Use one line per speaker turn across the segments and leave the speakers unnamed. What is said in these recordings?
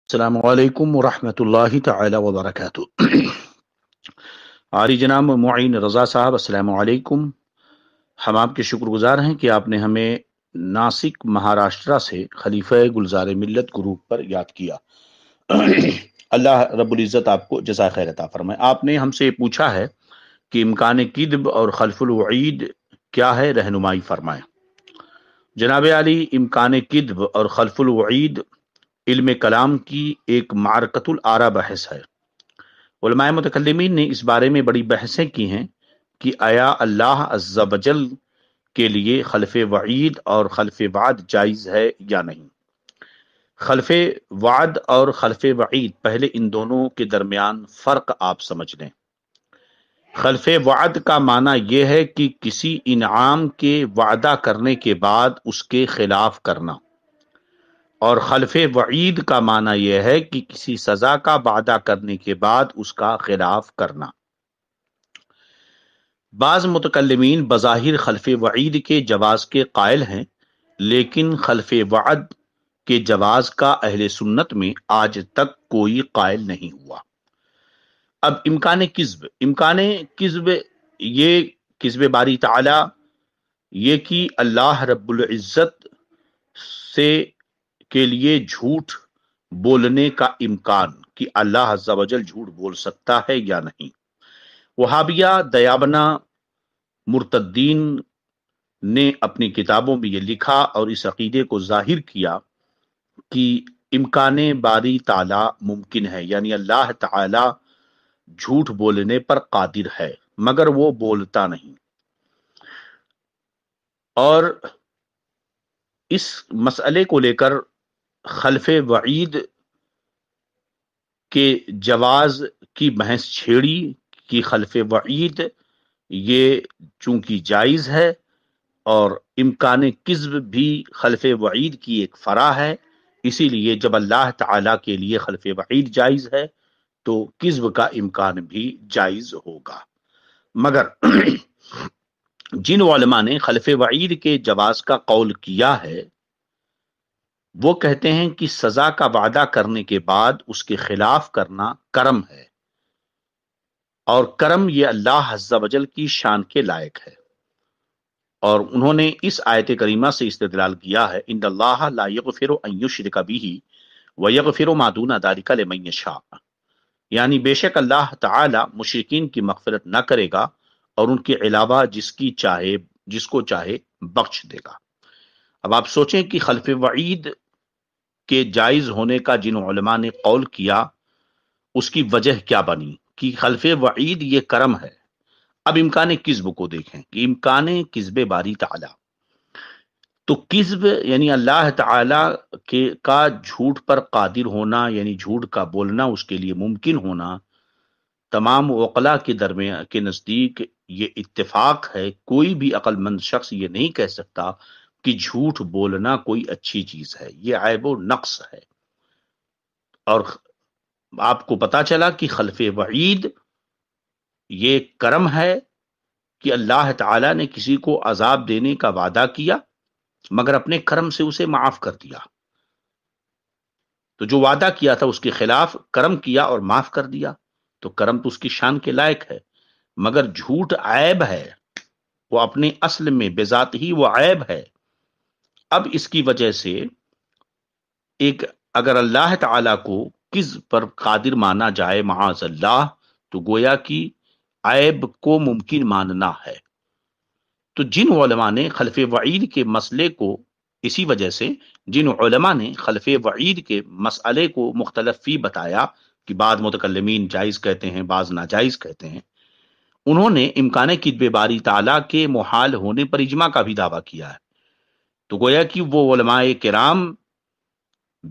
السلام علیکم ورحمۃ اللہ تعالی وبرکاتہ۔ عاری جناب معین رضا صاحب، السلام علیکم۔ ہم آپ کے شکر گزار ہیں کہ آپ نے ہمیں ناسک مہاراشٹرا سے خلیفہ گلزار ملت گروپ پر یاد کیا۔ اللہ رب العزت آپ کو جزائے خیر عطا فرمائے۔ آپ نے ہم سے پوچھا ہے کہ امکان کذب اور خلف الوعید کیا ہے، رہنمائی فرمائیں۔ جناب علی، امکان کذب اور خلف الوعید علم کلام کی ایک معرکۃ الآراء بحث ہے۔ علماء متکلمین نے اس بارے میں بڑی بحثیں کی ہیں کہ آیا اللہ عز و جل کے لیے خلف وعید اور خلف وعد جائز ہے یا نہیں۔ خلف وعد اور خلف وعید، پہلے ان دونوں کے درمیان فرق آپ سمجھ لیں۔ خلف وعد کا معنی یہ ہے کہ کسی انعام کے وعدہ کرنے کے بعد اس کے خلاف کرنا، اور خلف وعید کا معنی یہ ہے کہ کسی سزا کا وعدہ کرنے کے بعد اس کا خلاف کرنا۔ بعض متکلمین بظاہر خلف وعید کے جواز کے قائل ہیں، لیکن خلف وعد کے جواز کا اہل سنت میں آج تک کوئی قائل نہیں ہوا۔ اب امکان کذب، یہ کذب باری تعالی، یہ کہ اللہ رب العزت سے کے لیے جھوٹ بولنے کا امکان، کہ اللہ عز و جل جھوٹ بول سکتا ہے یا نہیں۔ وہابیہ دیابنا مرتدین نے اپنی کتابوں میں یہ لکھا اور اس عقیدے کو ظاہر کیا کہ امکان باری تعالی ممکن ہے، یعنی اللہ تعالی جھوٹ بولنے پر قادر ہے مگر وہ بولتا نہیں۔ اور اس مسئلے کو لے کر خلف وعید کے جواز کی بحث چھیڑی کہ خلف وعید یہ چونکہ جائز ہے اور امکان کذب بھی خلف وعید کی ایک فرع ہے، اسی لیے جب اللہ تعالی کے لیے خلف وعید جائز ہے تو کذب کا امکان بھی جائز ہوگا۔ مگر جن علماء نے خلف وعید کے جواز کا قول کیا ہے، وہ کہتے ہیں کہ سزا کا وعدہ کرنے کے بعد اس کے خلاف کرنا کرم ہے، اور کرم یہ اللہ عز و جل کی شان کے لائق ہے۔ اور انہوں نے اس آیت کریمہ سے استدلال کیا ہے، ان اللہ لا یغفر ان یشرک بہ ویغفر ما دون ذلک لمن یشاء، یعنی بے شک اللہ تعالی مشرکین کی مغفرت نہ کرے گا اور ان کے علاوہ جس کو چاہے بخش دے گا۔ اب آپ سوچیں کہ خلف وعید کے جائز ہونے کا جن علماء نے قول کیا اس کی وجہ کیا بنی کہ خلف وعید یہ کرم ہے۔ اب امکان کذب کو دیکھیں کہ امکان کذب باری تعالی، تو کذب یعنی اللہ تعالی کا جھوٹ پر قادر ہونا، یعنی جھوٹ کا بولنا اس کے لیے ممکن ہونا، تمام عقلاء کے درمیان کے نزدیک یہ اتفاق ہے۔ کوئی بھی عقل مند شخص یہ نہیں کہہ سکتا کہ جھوٹ بولنا کوئی اچھی چیز ہے، یہ عیب و نقص ہے۔ اور آپ کو پتا چلا کہ خلف وعید یہ کرم ہے کہ اللہ تعالی نے کسی کو عذاب دینے کا وعدہ کیا مگر اپنے کرم سے اسے معاف کر دیا۔ تو جو وعدہ کیا تھا اس کے خلاف کرم کیا اور معاف کر دیا، تو کرم تو اس کی شان کے لائق ہے، مگر جھوٹ عیب ہے، وہ اپنے اصل میں بذات ہی وہ عیب ہے۔ اب اس کی وجہ سے اگر اللہ تعالی کو کذب پر قادر مانا جائے معاذ اللہ، تو گویا کہ عیب کو ممکن ماننا ہے۔ تو جن علماء نے خلف وعید کے مسئلے کو، اسی وجہ سے جن علماء نے خلف وعید کے مسئلے کو مختلف فی بتایا کہ بعض متکلمین جائز کہتے ہیں، بعض ناجائز کہتے ہیں، انہوں نے امکان کذب باری تعالیٰ کے محال ہونے پر اجماع کا بھی دعویٰ کیا ہے۔ تو گویا کہ وہ علماء کرام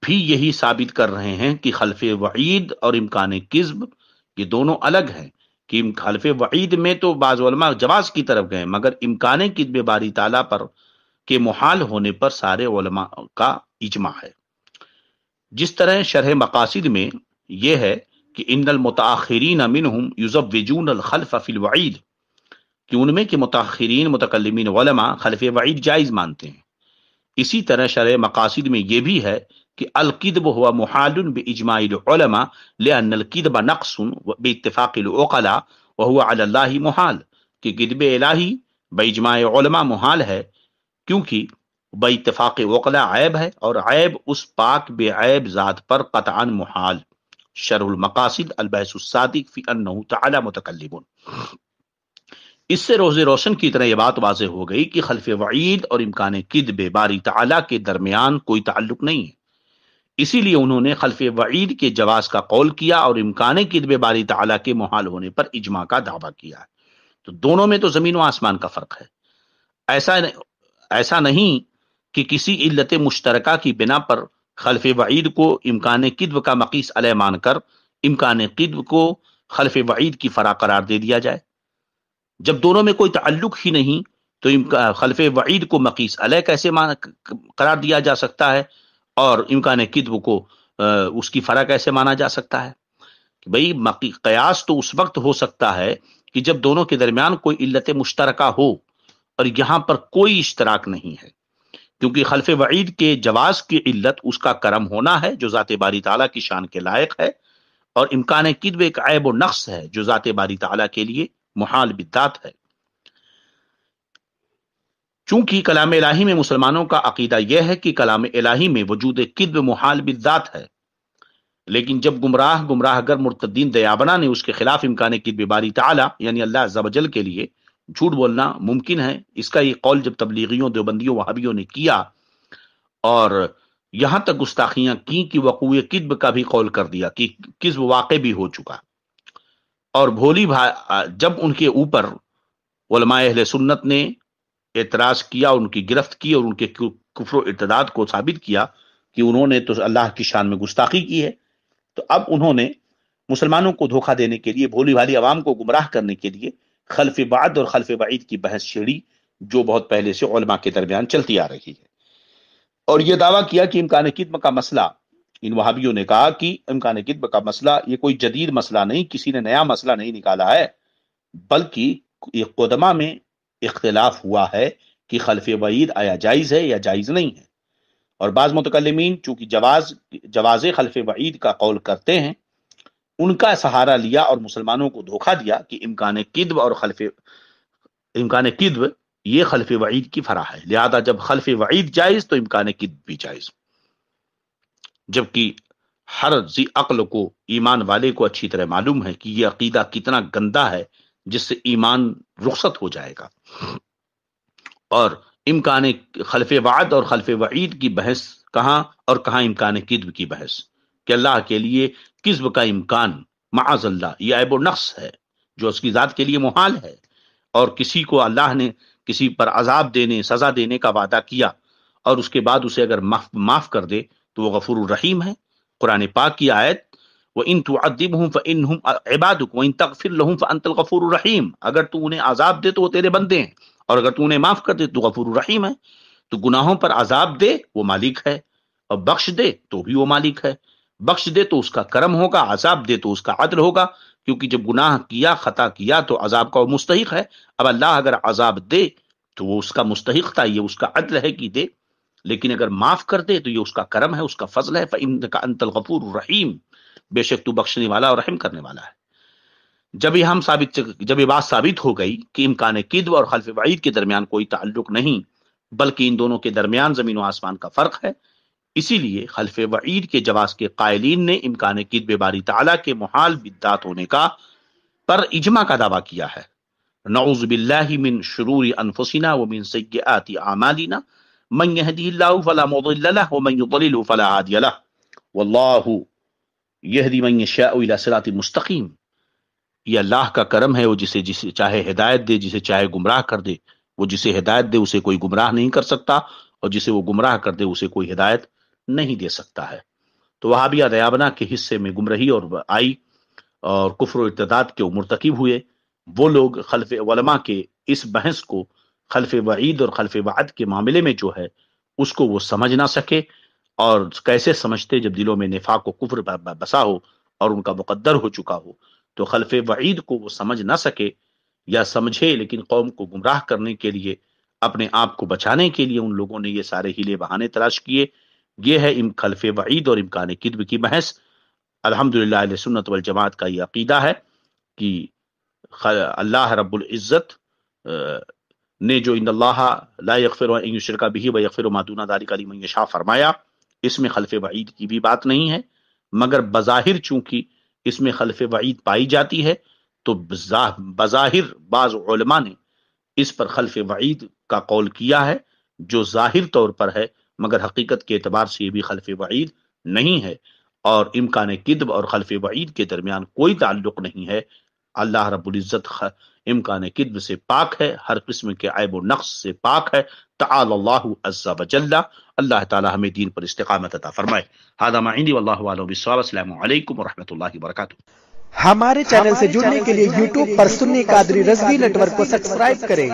بھی یہی ثابت کر رہے ہیں کہ خلف وعید اور امکان کذب یہ دونوں الگ ہیں، کہ خلف وعید میں تو بعض علماء جواز کی طرف گئے، مگر امکان کذب باری تعالیٰ پر کے محال ہونے پر سارے علماء کا اجماع ہے۔ جس طرح شرح مقاصد میں یہ ہے کہ ان المتاخرین منہم یزوجون الخلف فی الوعید، کہ ان میں کے متاخرین متکلمین علماء خلف وعید جائز مانتے ہیں۔ اسی طرح شرح مقاصد میں یہ بھی ہے کہ الکذب ہوا محال باجماع العلماء لان الکذب نقص باتفاق العقلاء وهو على اللہ محال، کہ کذب الہی باجماع علماء محال ہے کیونکہ بے اتفاق عقلاء عیب ہے، اور عیب اس پاک بے عیب ذات پر قطعا محال۔ شرح المقاصد البحث الصادق فی انہ تعالی متکلم۔ اس سے روشن کی طرح یہ بات واضح ہو گئی کہ خلف وعید اور امکان کذب باری تعالی کے درمیان کوئی تعلق نہیں ہے، اسی لیے انہوں نے خلف وعید کے جواز کا قول کیا اور امکان کذب باری تعالی کے محال ہونے پر اجماع کا دعویٰ کیا ہے۔ تو دونوں میں تو زمین و آسمان کا فرق ہے۔ ایسا نہیں کہ کسی علت مشترکہ کی بنا پر خلف وعید کو امکان کذب کا مقیس علیہ مان کر امکان کذب کو خلف وعید کی فرع قرار دے دیا جائے۔ جب دونوں میں کوئی تعلق ہی نہیں تو خلف وعید کو مقیس علیہ کیسے قرار دیا جا سکتا ہے اور امکان کذب کو اس کی فرع کیسے مانا جا سکتا ہے؟ کہ بھئی قیاس تو اس وقت ہو سکتا ہے کہ جب دونوں کے درمیان کوئی علت مشترکہ ہو، اور یہاں پر کوئی اشتراک نہیں ہے، کیونکہ خلف وعید کے جواز کی علت اس کا کرم ہونا ہے جو ذات باری تعالیٰ کی شان کے لائق ہے، اور امکان کذب ایک عیب و نقص ہے جو ذات باری تعالیٰ کے لیے محال بالذات ہے۔ چونکہ کلام الہی میں مسلمانوں کا عقیدہ یہ ہے کہ کلام الہی میں وجود کذب محال بالذات ہے، لیکن جب گمراہ گر مرتدین دیابنا نے اس کے خلاف امکان کذب باری تعالیٰ یعنی اللہ عز و جل کے لیے جھوٹ بولنا ممکن ہے، اس کا یہ قول جب تبلیغیوں، دیوبندیوں، وہابیوں نے کیا اور یہاں تک گستاخیاں کی کہ وقوع کذب کا بھی قول کر دیا کہ کذب واقع بھی ہو چکا، اور جب ان کے اوپر علماء اہل سنت نے اعتراض کیا، ان کی گرفت کی اور ان کے کفر و ارتداد کو ثابت کیا کہ انہوں نے تو اللہ کی شان میں گستاخی کی ہے، تو اب انہوں نے مسلمانوں کو دھوکہ دینے کے لیے، بھولی بھالی عوام کو گمراہ کرنے کے لیے خلف بعد اور خلف بعید کی بحث چھیڑی، جو بہت پہلے سے علماء کے درمیان چلتی آ رہی ہے، اور یہ دعویٰ کیا کہ امکان کذب کا مسئلہ، ان وہابیوں نے کہا کہ امکان کذب کا مسئلہ یہ کوئی جدید مسئلہ نہیں، کسی نے نیا مسئلہ نہیں نکالا ہے، بلکہ یہ قدماء میں اختلاف ہوا ہے کہ خلف وعید آیا جائز ہے یا جائز نہیں ہے، اور بعض متکلمین چونکہ جواز خلف وعید کا قول کرتے ہیں، ان کا سہارا لیا اور مسلمانوں کو دھوکہ دیا کہ امکان کذب یہ خلف وعید کی فرع ہے، لہذا جب خلف وعید جائز تو امکان کذب بھی جائز، جبکہ ہر ذی عقل کو، ایمان والے کو اچھی طرح معلوم ہے کہ یہ عقیدہ کتنا گندا ہے جس سے ایمان رخصت ہو جائے گا۔ اور امکان خلف وعد اور خلف وعید کی بحث کہاں، اور کہاں امکان کذب کی بحث، کہ اللہ کے لیے کذب کا امکان معاذ اللہ یہ عیب و نقص ہے جو اس کی ذات کے لیے محال ہے، اور کسی کو اللہ نے کسی پر عذاب دینے، سزا دینے کا وعدہ کیا اور اس کے بعد اسے اگر معاف کر دے تو وہ غفور الرحیم ہے۔ قرآن پاک کی آیت وَإِن تُعَذِّبْهُمْ فَإِنَّهُمْ عِبَادُكَ وَإِن تَغْفِرْ لَهُمْ فَأَنْتَ الْغَفُورُ الرَّحِيمُ، اگر تو انہیں عذاب دے تو وہ تیرے بندے ہیں، اور اگر تو انہیں معاف کر دے تو غفور الرحیم ہے۔ تو گناہوں پر عذاب دے وہ مالک ہے، اور بخش دے تو بھی وہ مالک ہے، بخش دے تو اس کا کرم ہوگا، عذاب دے تو اس کا عدل ہوگا، کیونکہ جب گناہ کیا، خطا کیا تو عذاب کا وہ مستحق ہے۔ اب اللہ اگر عذاب دے تو وہ اس کا مستحق تھا، یہ اس کا عدل ہے کہ دے، لیکن اگر معاف کر دے تو یہ اس کا کرم ہے، اس کا فضل ہے۔ فَإِنَّكَ أَنْتَ الْغَفُورُ الرَّحِيمُ، بے شک تو بخشنے والا اور رحم کرنے والا ہے۔ جب یہ بات ثابت ہو گئی کہ امکان کذب اور خلف وعید کے درمیان کوئی تعلق نہیں بلکہ ان دونوں کے درمیان زمین و آسمان کا فرق ہے، اسی لیے خلف وعید کے جواز کے قائلین نے امکان کذب باری تعالیٰ کے محال بالذات ہونے کا پر اجماع کا دعویٰ کیا ہے۔ نعوذ باللہ من شرور انفسنا ومن سیئات اعمالنا من یہدہ اللہ فلا مضل لہ ومن یضلل فلا ہادی لہ واللہ یہدی من یشاء الی صراط مستقیم۔ یہ اللہ کا کرم ہے، وہ جسے چاہے ہدایت دے، جسے چاہے گمراہ کر دے، وہ جسے ہدایت دے اسے کوئی گمراہ نہیں کر سکتا، اور جسے وہ گمراہ کر دے اسے کوئی ہدایت نہیں دے سکتا ہے۔ تو وہابیہ دیابنا کے حصے میں گمراہی اور آئی اور کفر و ارتداد کے مرتکب ہوئے وہ لوگ خلف علماء کے اس بحث کو خلف وعید اور خلف وعد کے معاملے میں جو ہے اس کو وہ سمجھ نہ سکے، اور کیسے سمجھتے جب دلوں میں نفاق و کفر بسا ہو اور ان کا مقدر ہو چکا ہو، تو خلف وعید کو وہ سمجھ نہ سکے، یا سمجھے لیکن قوم کو گمراہ کرنے کے لیے، اپنے آپ کو بچانے کے لیے ان لوگوں نے یہ سارے ہیلے بہانے تلاش کیے یہ ہے خلف وعید اور امکان کذب کی بحث۔ الحمدللہ اہل سنت والجماعت کا یہ عقیدہ ہے کہ اللہ رب العزت نے جو ان اللہ لا یغفر ان یشرک بہ ویغفر ما دون ذلک لمن یشاء فرمایا، اس میں خلف وعید کی بھی بات نہیں ہے، مگر بظاہر چونکہ اس میں خلف وعید پائی جاتی ہے تو بظاہر بعض علماء نے اس پر خلف وعید کا قول کیا ہے جو ظاہر طور پر ہے، مگر حقیقت کے اعتبار سے یہ بھی خلف وعید نہیں ہے، اور امکان کذب اور خلف وعید کے درمیان کوئی تعلق نہیں ہے۔ اللہ رب العزت امکان کذب سے پاک ہے، ہر قسم کے عیب و نقص سے پاک ہے۔ تعالی اللہ عز وجل، اللہ تعالی ہمیں دین پر استقامت عطا فرمائے۔ ھذا ما عندی واللہ اعلم بالصواب۔ السلام علیکم ورحمۃ اللہ وبرکاتہ۔
ہمارے چینل سے جڑنے کے لیے YouTube پر سنی قادری رضوی نیٹ ورک کو سبسکرائب کریں۔